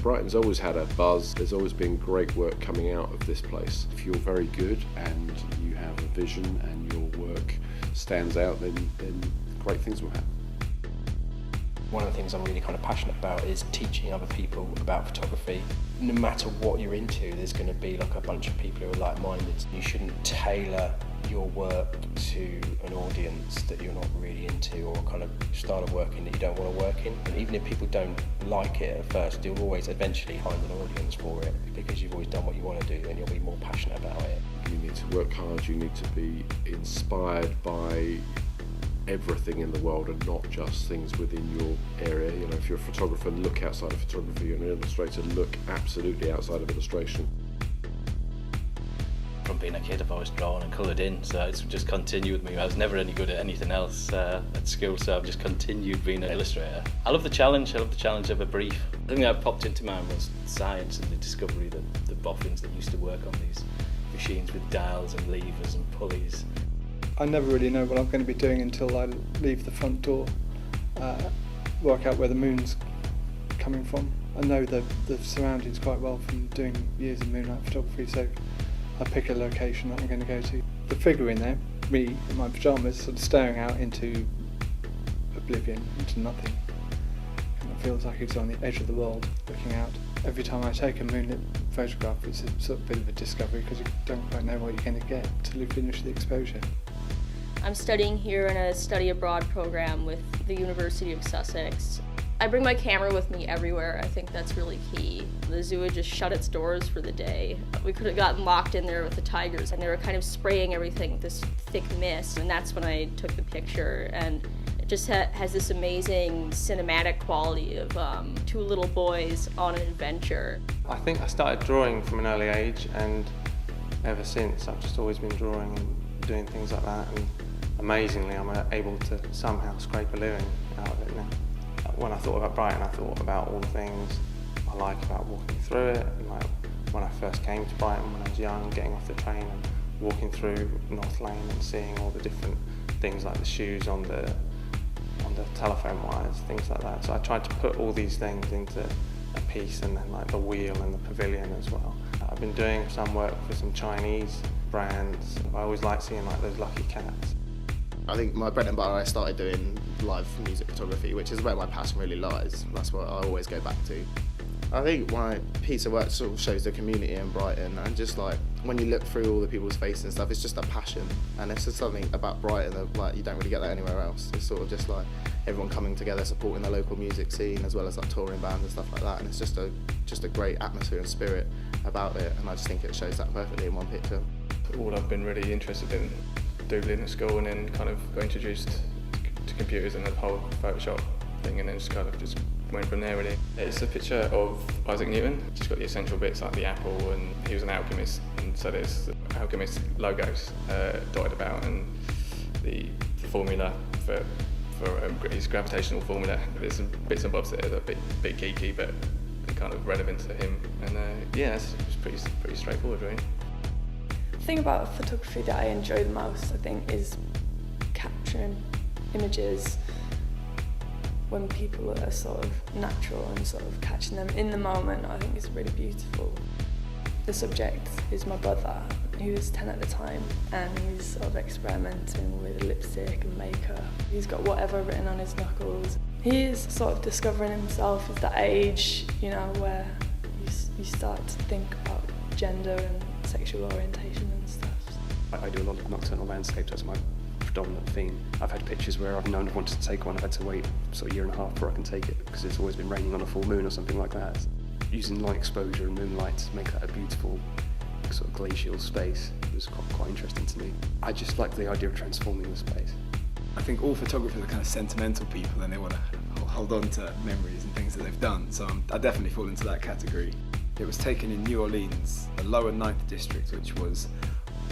Brighton's always had a buzz. There's always been great work coming out of this place. If you're very good and you have a vision and your work stands out, then great things will happen. One of the things I'm really kind of passionate about is teaching other people about photography. No matter what you're into, there's going to be like a bunch of people who are like-minded. You shouldn't tailor your work to an audience that you're not really into, or a kind of style of working that you don't want to work in. And even if people don't like it at first, you'll always eventually find an audience for it, because you've always done what you want to do and you'll be more passionate about it. You need to work hard, you need to be inspired by everything in the world and not just things within your area. You know, if you're a photographer, look outside of photography. You're an illustrator, look absolutely outside of illustration. From being a kid, I've always drawn and coloured in, so it's just continued with me. I was never any good at anything else at school, so I've just continued being an illustrator. I love the challenge. I love the challenge of a brief. The thing that popped into mind was science and the discovery that the boffins that used to work on these machines with dials and levers and pulleys. I never really know what I'm going to be doing until I leave the front door, work out where the moon's coming from. I know the surroundings quite well from doing years of moonlight photography, so I pick a location that I'm going to go to. The figure in there, me in my pyjamas, sort of staring out into oblivion, into nothing. And it feels like it's on the edge of the world, looking out. Every time I take a moonlit photograph, it's a sort of bit of a discovery, because you don't quite know what you're going to get till you finish the exposure. I'm studying here in a study abroad program with the University of Sussex. I bring my camera with me everywhere. I think that's really key. The zoo had just shut its doors for the day. We could have gotten locked in there with the tigers, and they were kind of spraying everything with this thick mist, and that's when I took the picture. And it just has this amazing cinematic quality of two little boys on an adventure. I think I started drawing from an early age, and ever since I've just always been drawing and doing things like that, and amazingly I'm able to somehow scrape a living out of it now. When I thought about Brighton, I thought about all the things I like about walking through it. And like when I first came to Brighton when I was young, getting off the train and walking through North Lane and seeing all the different things like the shoes on the telephone wires, things like that. So I tried to put all these things into a piece, and then like the wheel and the pavilion as well. I've been doing some work for some Chinese brands. I always like seeing like those lucky cats. I think my bread and butter, I started doing live music photography, which is where my passion really lies. That's what I always go back to. I think my piece of work sort of shows the community in Brighton, and just like when you look through all the people's faces and stuff, it's just a passion, and it's just something about Brighton that like you don't really get that anywhere else. It's sort of just like everyone coming together, supporting the local music scene, as well as like touring bands and stuff like that, and it's just a great atmosphere and spirit about it, and I just think it shows that perfectly in one picture. All I've been really interested in doodling at school, and then kind of got introduced to computers and the whole Photoshop thing, and then just kind of just went from there really. It's a picture of Isaac Newton, just got the essential bits like the apple, and he was an alchemist, and so there's alchemist logos dotted about, and the formula for his gravitational formula. There's some bits and bobs that are a bit geeky, but kind of relevant to him, and yeah, it's pretty straightforward really. The thing about photography that I enjoy the most, I think, is capturing images when people are sort of natural and sort of catching them in the moment. I think it's really beautiful. The subject is my brother, who was 10 at the time, and he's sort of experimenting with lipstick and makeup. He's got whatever written on his knuckles. He is sort of discovering himself at that age, you know, where you start to think about gender and sexual orientation and stuff. I do a lot of nocturnal landscapes, that's my predominant theme. I've had pictures where I've known I've wanted to take one, I've had to wait sort of a year and a half before I can take it, because it's always been raining on a full moon or something like that. Using light exposure and moonlight to make that a beautiful sort of glacial space was quite interesting to me. I just like the idea of transforming the space. I think all photographers are kind of sentimental people, and they want to hold on to memories and things that they've done, so I definitely fall into that category. It was taken in New Orleans, the lower 9th district, which was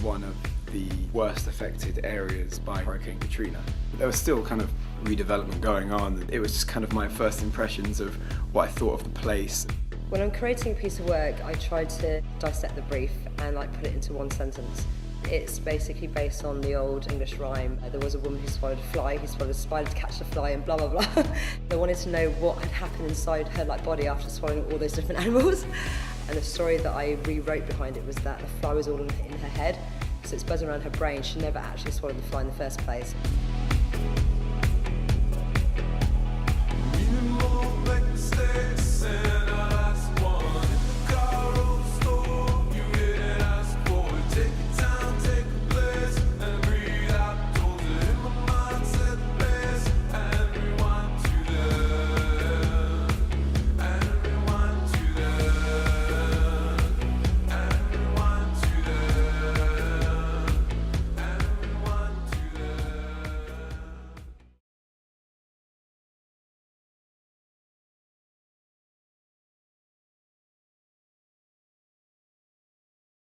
one of the worst affected areas by Hurricane Katrina. There was still kind of redevelopment going on. It was just kind of my first impressions of what I thought of the place. When I'm creating a piece of work, I try to dissect the brief and put it into one sentence. It's basically based on the old English rhyme. There was a woman who swallowed a fly, who swallowed a spider to catch the fly, and blah blah blah. They wanted to know what had happened inside her body after swallowing all those different animals. And the story that I rewrote behind it was that the fly was all in her head, so it's buzzing around her brain. She never actually swallowed the fly in the first place.